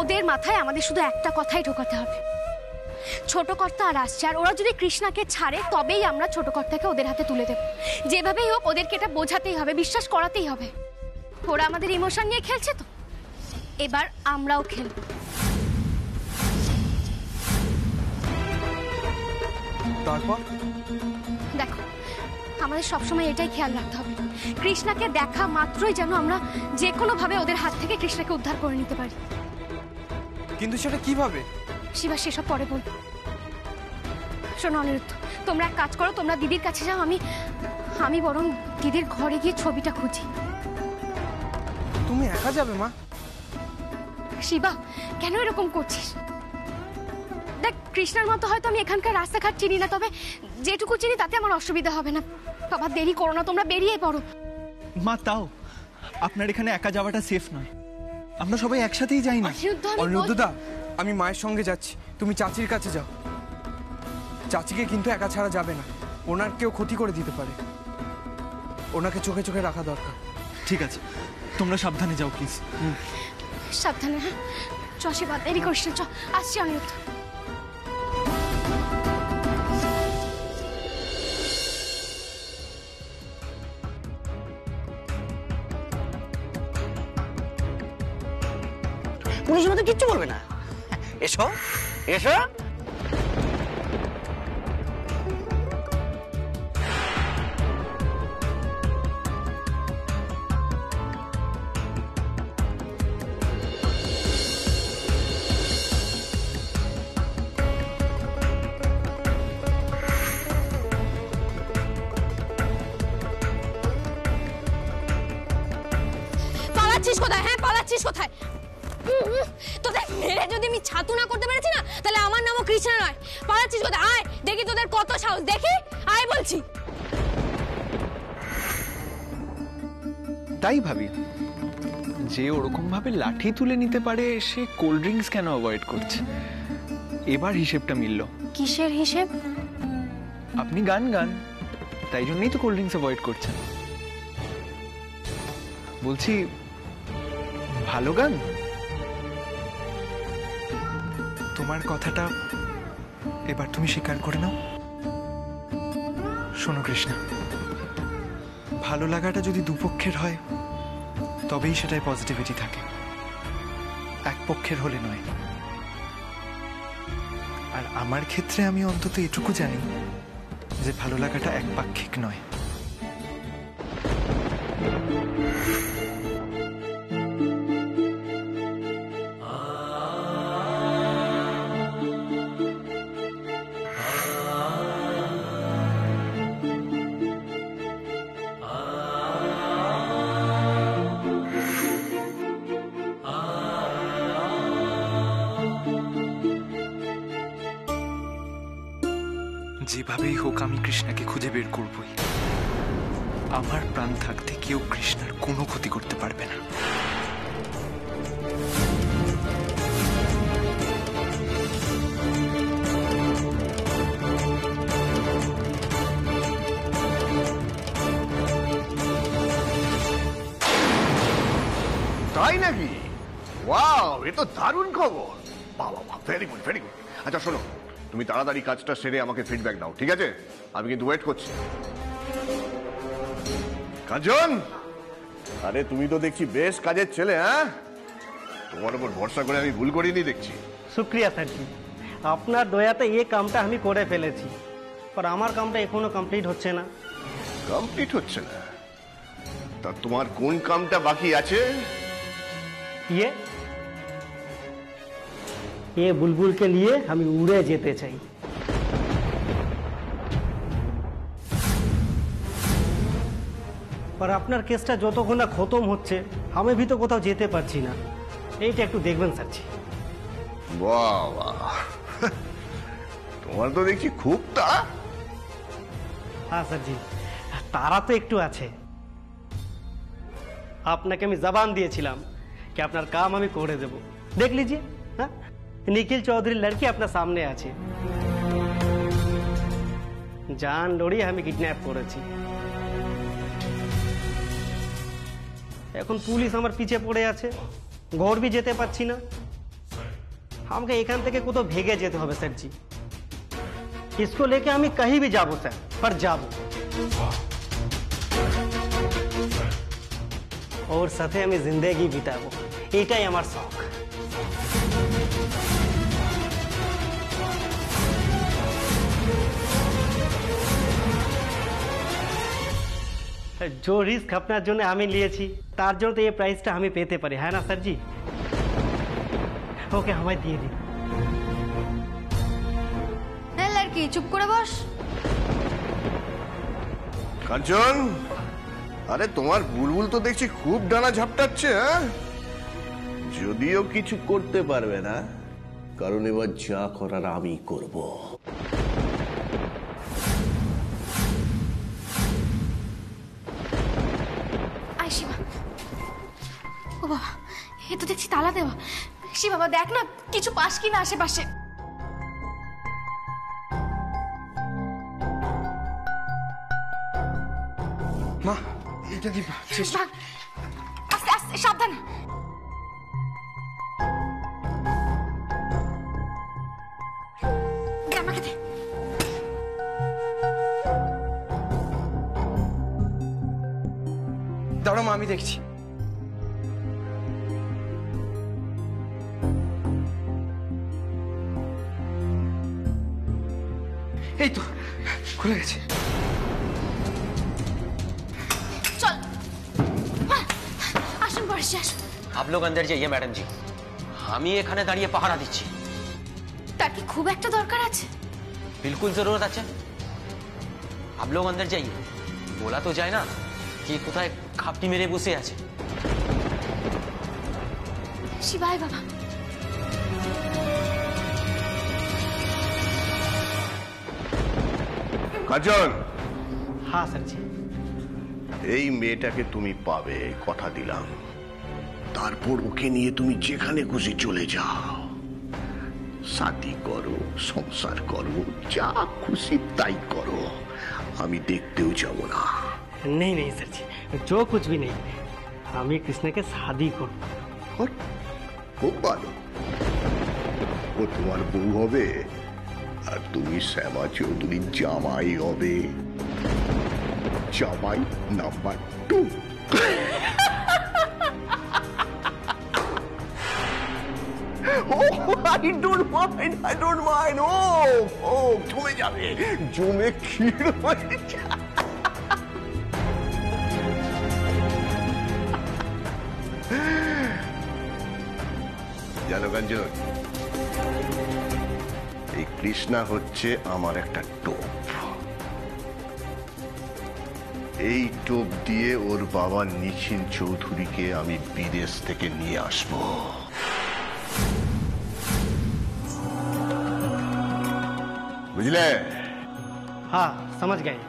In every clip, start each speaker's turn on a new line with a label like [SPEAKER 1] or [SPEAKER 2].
[SPEAKER 1] ওদের মাথায় আমাদের শুধু একটা কথাই ঢোকাতে হবে, ছোট কর্তা আর আসছে, আর ওরা যদি কৃষ্ণাকে ছাড়ে তবেই আমরা ছোট কর্তাকে ওদের হাতে তুলে দেব। যেভাবেই হোক ওদেরকে এটা বোঝাতেই হবে, বিশ্বাস করাতেই হবে। ওরা আমাদের ইমোশন নিয়ে খেলছে, তো এবার আমরাও খেলব।
[SPEAKER 2] তারপর
[SPEAKER 1] দেখো, আমাদের সবসময় এটাই খেয়াল রাখতে হবে, কৃষ্ণাকে দেখা মাত্রই যেন আমরা যে কোনো ভাবে ওদের হাত থেকে কৃষ্ণাকে উদ্ধার করে নিতে পারি।
[SPEAKER 2] কিন্তু সেটা কিভাবে?
[SPEAKER 1] শিবা, সেসব পরে বলবো। শোনো অনিরুদ্ধ, তোমরা এক কাজ করো, তোমরা দিদির কাছে যাও, আমি বরং দিদির ঘরে গিয়ে ছবিটা খুঁজি।
[SPEAKER 2] তুমি একা যাবে মা?
[SPEAKER 1] শিবা, কেন এরকম করছিস? দেখ, কৃষ্ণার মতো হয়তো আমি এখানকার রাস্তাঘাট চিনি না, তবে যেটুকু চিনি তাতে আমার অসুবিধা হবে না। বাবা, দেরি করো না, তোমরা বেরিয়ে পড়ো।
[SPEAKER 3] মা, তাও আপনার এখানে একা যাওয়াটা সেফ নয়, আমরা সবাই একসাথেই যাই না।
[SPEAKER 2] অনিরুদ্ধদা, আমি মায়ের সঙ্গে যাচ্ছি, তুমি চাচির কাছে যাও। চাচিকে কিন্তু একা ছাড়া যাবে না, ওনার কেউ ক্ষতি করে দিতে পারে, ওনাকে চোখে চোখে রাখা দরকার।
[SPEAKER 3] ঠিক আছে, তোমরা সাবধানে যাও প্লিজ।
[SPEAKER 1] সাবধানে। হ্যাঁ, চ শিবা, দেরি করিস না, চ। আসছি অনিরুদ্ধ।
[SPEAKER 4] পুলিশের মতো কিচ্ছু বলবে না। এসো এসো।
[SPEAKER 1] পালাচ্ছিস কোথায়? হ্যাঁ, পালাচ্ছিস কোথায়? তোদের মেরে যদি আমি ছাতু না করতে পেরেছি না, তাহলে আমার নামও কৃষ্ণা নয়। পালাচ্ছিস কোথায়? আয় দেখি তোদের কত সাহস, দেখি, আয় বলছি।
[SPEAKER 3] তাই ভাবি, যে ওরকম ভাবে লাঠি তুলে নিতে পারে সে কোল্ড ড্রিঙ্কস কেন অ্যাভয়েড করছে? এবার হিসেবটা মিলল।
[SPEAKER 1] কিসের হিসেব?
[SPEAKER 3] আপনি গান গান, তাই জন্যই তো কোল্ড ড্রিঙ্কস অ্যাভয়েড করছেন। বলছি, ভালো গান। তোমার কথাটা এবার তুমি স্বীকার করে নাও। শোনো কৃষ্ণা, ভালো লাগাটা যদি দুপক্ষের হয় তবেই সেটাই পজিটিভিটি থাকে, এক পক্ষের হলে নয়। আর আমার ক্ষেত্রে আমি অন্তত এটুকু জানি যে ভালো লাগাটা একপাক্ষিক নয়। যেভাবেই হোক আমি কৃষ্ণাকে খুঁজে বের করবই। আমার প্রাণ থাকতে কেউ কৃষ্ণার কোনো ক্ষতি করতে পারবে না।
[SPEAKER 5] তাই নাকি? ওয়াও, এ তো দারুণ খবর। বাবা, ভেরি গুড, ভেরি গুড। আচ্ছা শোনো, তুমি তাড়াতাড়ি কাজটা সেরে আমাকে ফিডব্যাক দাও, ঠিক আছে? আমি কিন্তু ওয়েট করছি। কাঞ্চন, আরে তুমি তো দেখছি বেশ কাজের ছেলে। হ্যাঁ, তোমার উপর ভরসা করে আমি ভুল করিনি দেখছি।
[SPEAKER 6] শুক্রিয়া স্যারজি, আপনার দয়াতে এই কামটা আমি করে ফেলেছি, আর আমার কামটা এখনো কমপ্লিট হচ্ছে না।
[SPEAKER 5] কমপ্লিট হচ্ছে না? তা তোমার কোন কামটা বাকি আছে?
[SPEAKER 6] ये बुलबुल के लिए हम उड़े যেতে চাই। আর আপনার কেসটা যতক্ষণ না খতম হচ্ছে আমি भी तो কোথাও যেতে পারছি না, এইটা একটু দেখবেন স্যারজি।
[SPEAKER 5] বাহ বাহ, তোমার তো দেখছি খুব তাড়া।
[SPEAKER 6] হ্যাঁ স্যারজি, তারা তো একটু আছে। আপনাকে আমি জবান দিয়েছিলাম कि আপনার কাম আমি করে দেব। देख लीजिए, हाँ, निखिल चौधरी लड़की अपना सामने আছে। জান লড়িয়ে আমি কিডন্যাপ করেছি। এখন পুলিশ আমার পিছে পড়ে আছে, ঘর भी যেতে পারছি না। আমাকে এখান থেকে কোথাও ভেগে যেতে হবে স্যারজি। इसको लेके আমি कहीं भी যাবো স্যার, पर যাবো। ওর সাথে আমি জিন্দেগি বিতাবো, এটাই আমার শখ। जो रिस्क আপনার জন্য আমি নিয়েছি তার জন্য তো এই প্রাইসটা আমি পেতে পারি, হ্যাঁ না স্যারজি? ওকে আমায় দিয়ে দিন।
[SPEAKER 1] হ্যাঁ লড়কি, চুপ করে বস।
[SPEAKER 5] কাঞ্চন, আরে তোমার বুলবুল তো দেখছি খুব ডানা ঝাপটাচ্ছে। হ্যাঁ, যদিও কিছু করতে পারবে না, কারণ এবার যা করার আমি করব।
[SPEAKER 1] আয় শিবা। ও বাবা, এ তো দেখছি তালা দেওয়া। শিবা বাবা, দেখ না কিছু পাস কিনা আশেপাশে।
[SPEAKER 2] মা, এটা দিবা চেষ্টা।
[SPEAKER 1] ভাগ, আস্তে আস্তে, সাবধানে। দে আমাকে দে।
[SPEAKER 2] দাঁড়াও মা, আমি দেখছি। এই তো খুলে গেছে।
[SPEAKER 1] চল আসুন, বসে আসুন।
[SPEAKER 7] आप लोग अंदर जाइए मैडम जी, আমি এখানে দাঁড়িয়ে পাহারা দিচ্ছি।
[SPEAKER 1] তার কি খুব একটা দরকার আছে?
[SPEAKER 7] बिल्कुल जरूरत আছে। आप लोग अंदर जाइए, বলা তো যায় না কি কোথায় খাপটি মেরে বসে আছে।
[SPEAKER 1] শিবায় বাবা।
[SPEAKER 5] কাঞ্চন,
[SPEAKER 6] হ্যাঁ স্যারজি।
[SPEAKER 5] এই মেয়েটাকে তুমি পাবে, কথা দিলাম। তারপর ওকে নিয়ে তুমি যেখানে খুশি চলে যাও, শাদি করো, সংসার করো, যা খুশি তাই করো, আমি দেখতেও যাব না।
[SPEAKER 6] नहीं नहीं सर जी, जो कुछ भी नहीं, আমি কৃষ্ণকে শাদি করব।
[SPEAKER 5] और খুব ভালো, ও তোমার বউ হবে আর তুমি শ্যামা চৌধুরীর জামাই হবে। জামাই নাম্বার 2। I don't mind. জমে যাবে, জমে ক্ষীর হয়ে যাবে। জানো কাঞ্চন, এই কৃষ্ণা হচ্ছে আমার একটা টোপ। এই টোপ দিয়ে ওর বাবা নিখিল চৌধুরীকে আমি বিদেশ থেকে নিয়ে আসব। বুঝলে?
[SPEAKER 6] हाँ समझ गए।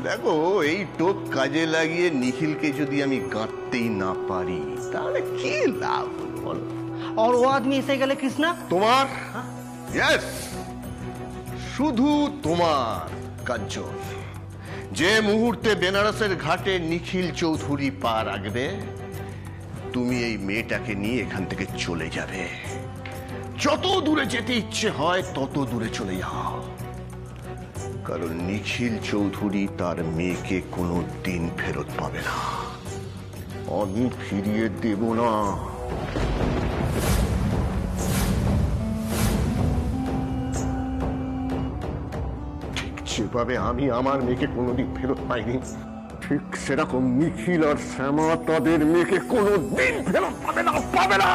[SPEAKER 5] দেখো, এই টোপ কাজে লাগিয়ে নিখিলকে যদি আমি গাঁটতেই না পারি তাহলে কি লাভ বলো?
[SPEAKER 6] और वो आदमी এসে গেলে কৃষ্ণা
[SPEAKER 5] তোমার, ইয়েস, শুধু তোমার। কাঞ্চন, যে মুহূর্তে বেনারসের ঘাটে নিখিল চৌধুরী পা রাখবে, তুমি এই মেয়েটাকে নিয়ে এখান থেকে চলে যাবে। যত দূরে যেতে ইচ্ছে হয় তত দূরে চলে যাও, কারণ নিখিল চৌধুরী তার মেয়েকে কোনো দিন ফেরত পাবে না। আমি ফিরিয়ে দেব না। যেভাবে আমি আমার মেয়েকে কোনোদিন ফেরত পাইনি, ঠিক সেরকম নিখিল আর শ্যামা তাদের মেয়েকে কোনোদিন ফেরত পাবে না, পাবে না।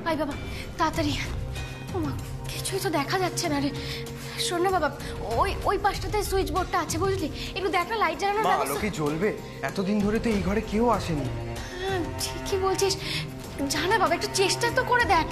[SPEAKER 1] আই বাবা তাড়াতাড়ি। ওমা, কিছুই তো দেখা যাচ্ছে না রে। শোন না বাবা, ওই পাশটাতে সুইচ বোর্ডটা আছে বুঝলি, একটু দেখ না, লাইট জ্বালানোর
[SPEAKER 2] মা, আলো
[SPEAKER 1] ব্যবস্থা।
[SPEAKER 2] কি জ্বলবে? এতদিন ধরে তো এই ঘরে কেউ আসেনি।
[SPEAKER 1] হ্যাঁ, ঠিকই বলছিস। জানা বাবা, একটু চেষ্টা তো করে দেখ।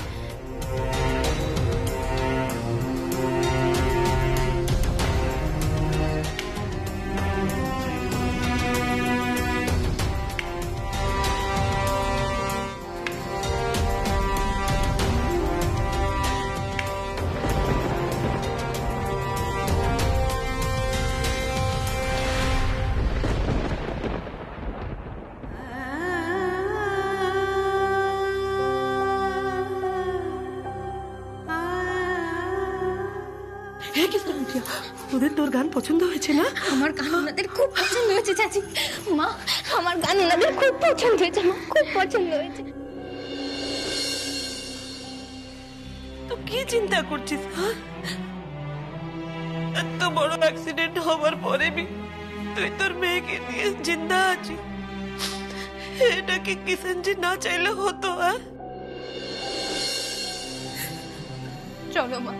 [SPEAKER 8] ওদের তোর গান পছন্দ হয়েছে না?
[SPEAKER 1] আমার গান ওনাদের খুব পছন্দ হয়েছে চাচি। মা, আমার গান ওনাদের খুব পছন্দ হয়েছে মা, খুব পছন্দ হয়েছে।
[SPEAKER 8] তুই কি চিন্তা করছিস? হ্যাঁ, এত বড় অ্যাক্সিডেন্ট হওয়ার পরে বি তুই তোর মেয়েকে নিয়ে জিন্দা আছিস। এটা কি কিষানজি না চাইলে হতো? হ্যাঁ,
[SPEAKER 1] চলো মা।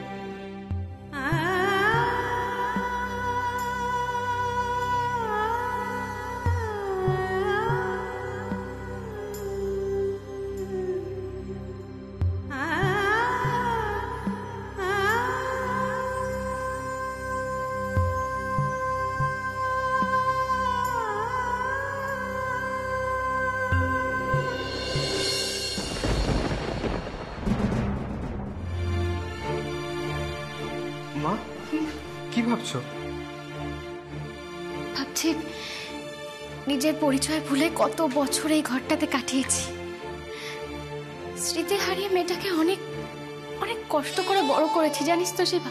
[SPEAKER 2] মা, কি ভাবছো?
[SPEAKER 1] ভাবছি নিজের পরিচয় ভুলে কত বছর এই ঘরটাতে কাটিয়েছি। স্মৃতি হারিয়ে মেয়েটাকে অনেক অনেক কষ্ট করে বড় করেছি, জানিস তো শিবা।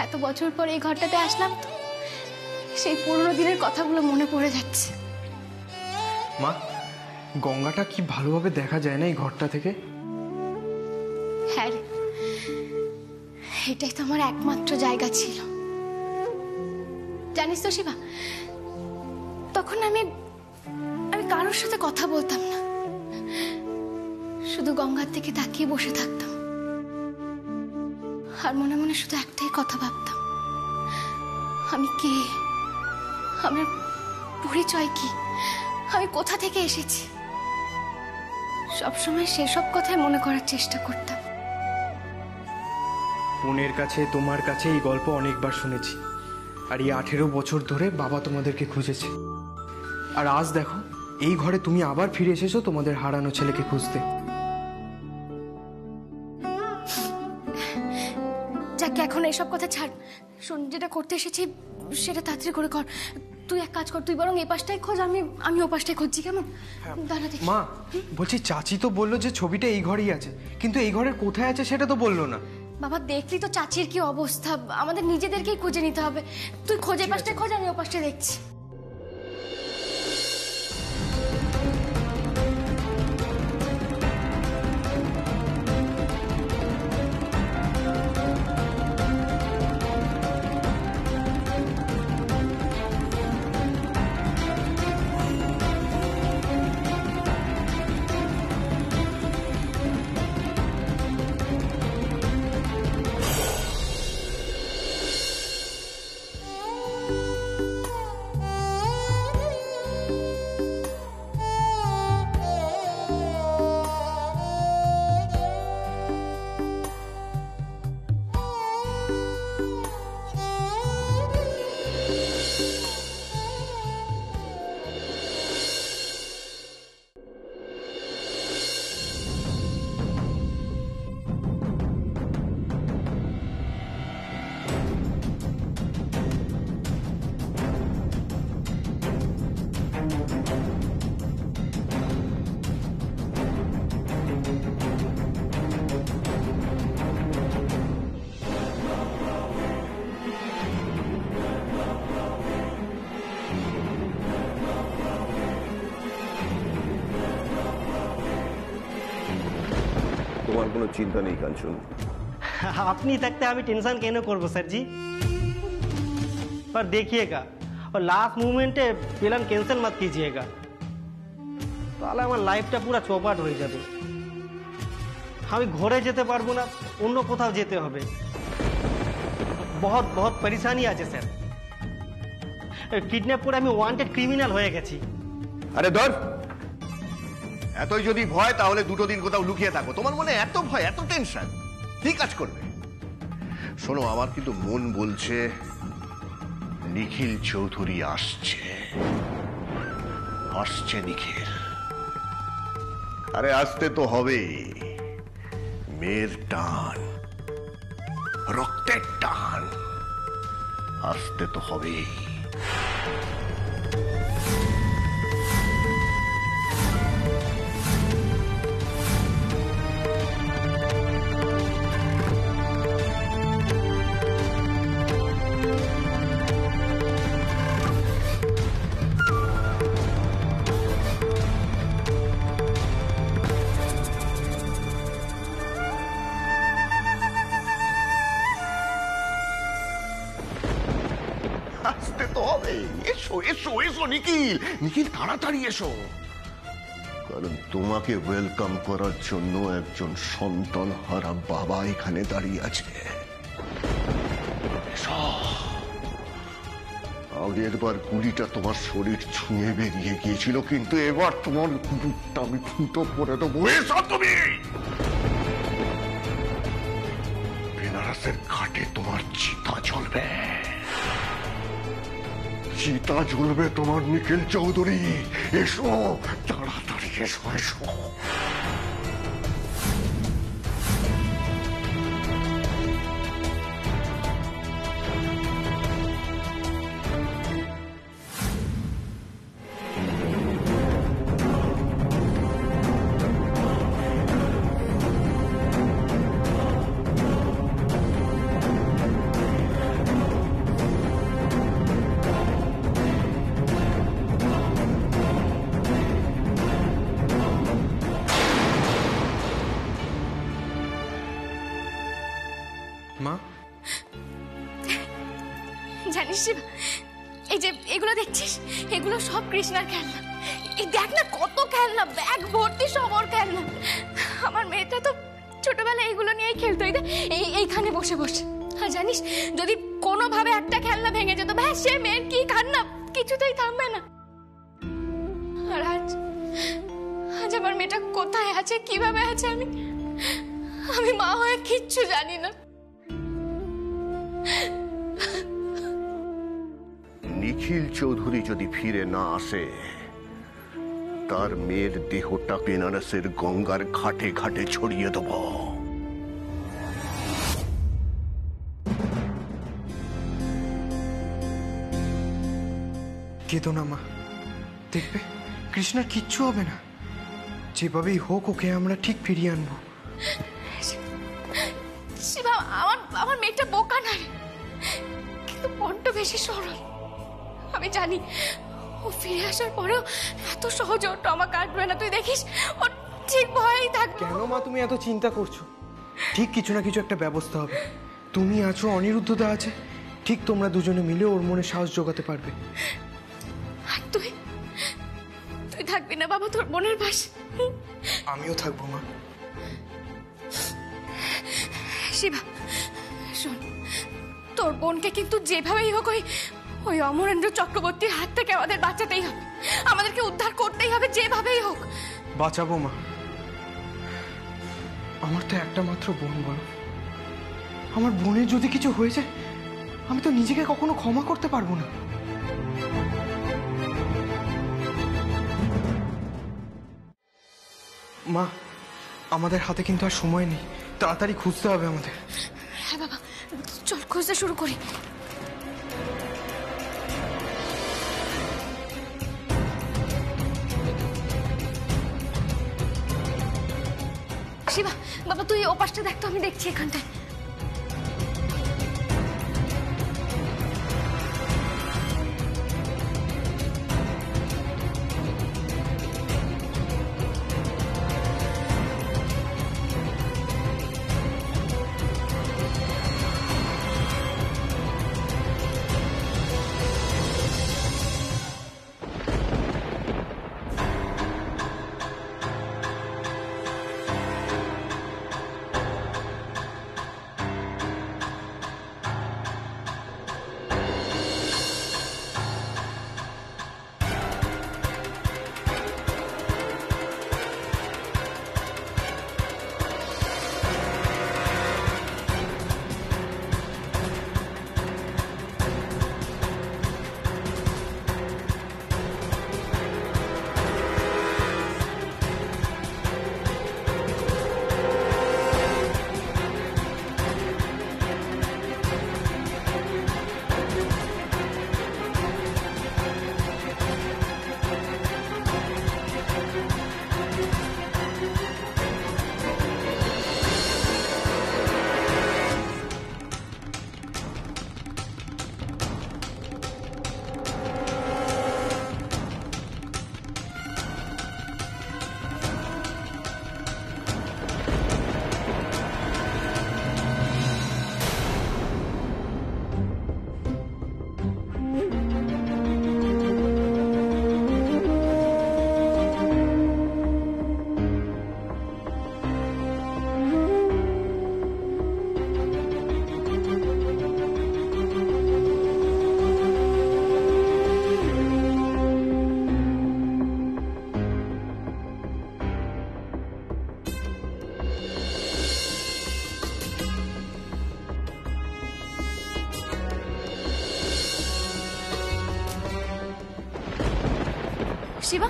[SPEAKER 1] এত বছর পর এই ঘরটাতে আসলাম তো সেই পুরনো দিনের কথাগুলো মনে পড়ে যাচ্ছে।
[SPEAKER 2] মা, গঙ্গাটা কি ভালোভাবে দেখা যায় না এই ঘরটা থেকে?
[SPEAKER 1] হ্যাঁ রে, এটাই তো আমার একমাত্র জায়গা ছিল। জানিস তো শিবা, তখন আমি কারোর সাথে কথা বলতাম না, শুধু গঙ্গার দিকে তাকিয়ে বসে থাকতাম আর মনে মনে শুধু একটাই কথা ভাবতাম, আমি কে, আমার পরিচয় কি, আমি কোথা থেকে এসেছি। সবসময় সেসব কথাই মনে করার চেষ্টা করতাম।
[SPEAKER 2] বোনের কাছে, তোমার কাছে এই গল্প অনেকবার শুনেছি, আর এই 18 বছর ধরে বাবা তোমাদেরকে খুঁজেছে। আর আজ দেখো এই ঘরে তুমি আবার ফিরে এসেছো তোমাদের হারানো ছেলেকে খুঁজতে।
[SPEAKER 1] যাকে এখন এইসব কথা ছাড়, শোন, যেটা করতে এসেছি সেটা তাড়াতাড়ি করে কর। তুই এক কাজ কর, তুই বরং এই পাশটাই খোঁজ, আমি ও পাশটাই খুঁজছি, কেমন? দাঁড়া দেখি।
[SPEAKER 2] মা, বলছি চাচি তো বললো যে ছবিটা এই ঘরেই আছে, কিন্তু এই ঘরের কোথায় আছে সেটা তো বললো না।
[SPEAKER 1] বাবা, দেখলি তো চাচির কি অবস্থা, আমাদের নিজেদেরকেই খুঁজে নিতে হবে। তুই খোঁজ, এই পাশটায় খোঁজ, আমি ও পাশটায় দেখছি।
[SPEAKER 5] তোমার কোনো চিন্তা নেই কাঞ্চন।
[SPEAKER 6] अपनी तकते अभी टेंशन कहने करबो सर जी, पर देखिएगा और लास्ट मोमेंटे प्लान कैंसिल मत कीजिएगा, তাহলে আমার লাইফটা পুরো চৌপাট হয়ে যাবে। আমি ঘরে যেতে পারবো না, অন্য কোথাও যেতে হবে। বহুত বহুত পরেশানি আছে স্যার, কিডন্যাপ করে আমি ওয়ান্টেড ক্রিমিনাল হয়ে গেছি।
[SPEAKER 5] আরে ধর, এতই যদি ভয় তাহলে 2 দিন কোথাও লুকিয়ে থাকো। তোমার মনে এত ভয়, এত টেনশন, কি কাজ করবে? শোনো, আমার কিন্তু মন বলছে নিখিল চৌধুরী আসছে, আসছে নিখিল। আরে আসতে তো হবে, মেয়ের টান, রক্তের টান, আসতে তো হবেই। আসতে তো হবে। এসো এসো এসো নিখিল, নিখিল তাড়াতাড়ি এসো, কারণ তোমাকে ওয়েলকাম করার জন্য একজন সন্তান হারা বাবা এখানে দাঁড়িয়ে আছে। এসো। আগের বার গুলিটা তোমার শরীর ছুঁয়ে বেরিয়ে গিয়েছিল, কিন্তু এবার তোমার বুকটা আমি ফুটো করে দেবো। এসো তুমি। বেনারসের ঘাটে তোমার চিতা জ্বলবে, চিতা জ্বলবে তোমার নিখিল চৌধুরী। এসো তাড়াতাড়ি এসো এসো।
[SPEAKER 2] মা,
[SPEAKER 1] জানিস শিবা, এই যে এগুলো দেখছিস, এগুলো সব কৃষ্ণার খেলনা। এই দেখ না কত খেলনা, ব্যাগ ভর্তি সব ওর খেলনা। আমার মেয়েটা তো ছোটবেলায় এগুলো নিয়েই খেলতো, এইখানে বসে বসে। আর জানিস, যদি কোনোভাবে একটা খেলনা ভেঙে যেত, ব্যাস সে মেয়ের কি কান্না, কিছুতেই থামবে না। আর আজ আমার মেয়েটা কোথায় আছে, কিভাবে আছে, আমি মা হয়ে কিচ্ছু জানি না।
[SPEAKER 5] নিখিল চৌধুরী যদি ফিরে না আসে, তার মেয়ের দেহটা বেনারসের গঙ্গার ঘাটে ঘাটে ছড়িয়ে দেব।
[SPEAKER 2] কেঁদো না মা, দেখবে কৃষ্ণার কিচ্ছু হবে না। যেভাবেই হোক ওকে আমরা ঠিক ফিরিয়ে আনবো।
[SPEAKER 1] শিবা, আমার মেয়েটা বোকা নয়, কিন্তু বড্ড বেশি সরল। আমি জানি ও ফিরে আসার পরেও এত সহজে ওর টমা কাটবে না। তুই দেখিস ও ঠিক ভয়েই থাকবে।
[SPEAKER 2] কেন মা তুমি এত চিন্তা করছো? ঠিক কিছু না কিছু একটা ব্যবস্থা হবে। তুমি আছো, অনিরুদ্ধদা আছে, ঠিক তোমরা দুজনে মিলে ওর মনে সাহস জোগাতে পারবে।
[SPEAKER 1] আর তুই থাকবি না বাবা তোর বোনের পাশে?
[SPEAKER 2] আমিও থাকবো মা।
[SPEAKER 1] শিবা শোন, তোর বোনকে কিন্তু যেভাবেই হোক ওই অমরেন্দ্র চক্রবর্তীর হাত থেকে আমাদের বাঁচাতেই হবে, আমাদেরকে উদ্ধার করতেই হবে যেভাবেই হোক।
[SPEAKER 2] বাঁচাবো মা। আমার তো একটা মাত্র বোন, বলো, আমার বোনের যদি কিছু হয়ে যায়, আমি তো নিজেকে কখনো ক্ষমা করতে পারবো না। মা, আমাদের হাতে কিন্তু আর সময় নেই, তাড়াতাড়ি খুঁজতে হবে আমাদের।
[SPEAKER 1] হ্যাঁ বাবা, চল খুঁজতে শুরু করি। শিবা বাবা, তুই ও পাশটা দেখ তো, আমি দেখছি এখানটায়। শিবা,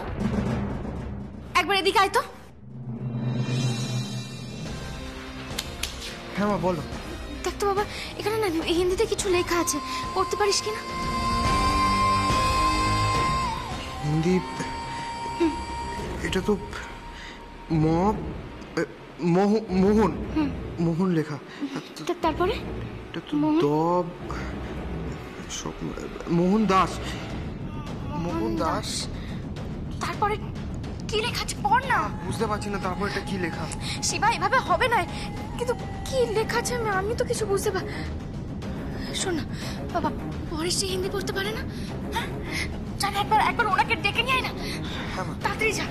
[SPEAKER 1] একবার এদিকে আয় তো।
[SPEAKER 2] হ্যাঁ মা বলো।
[SPEAKER 1] দেখ তো বাবা, এখানে না হিন্দিতে কিছু লেখা আছে, পড়তে পারিস কিনা?
[SPEAKER 2] হিন্দি? এটা তো মোহন মোহন লেখা।
[SPEAKER 1] তারপরে
[SPEAKER 2] এটা তো দব মোহন দাস। মোহন দাস।
[SPEAKER 1] তারপরে কি লেখা আছে পড় না।
[SPEAKER 2] বুঝতে পারছি না তারপর এটা কি লেখা।
[SPEAKER 1] শিবা, এভাবে হবে না, কিন্তু কি লেখা আছে আমি তো কিছু বুঝতে পার। শোন না বাবা, পরে সে হিন্দি পড়তে পারে না। হ্যাঁ, জান একবার ওনাকে ডেকে নিয়ে আয় না। তাড়াতাড়ি যা।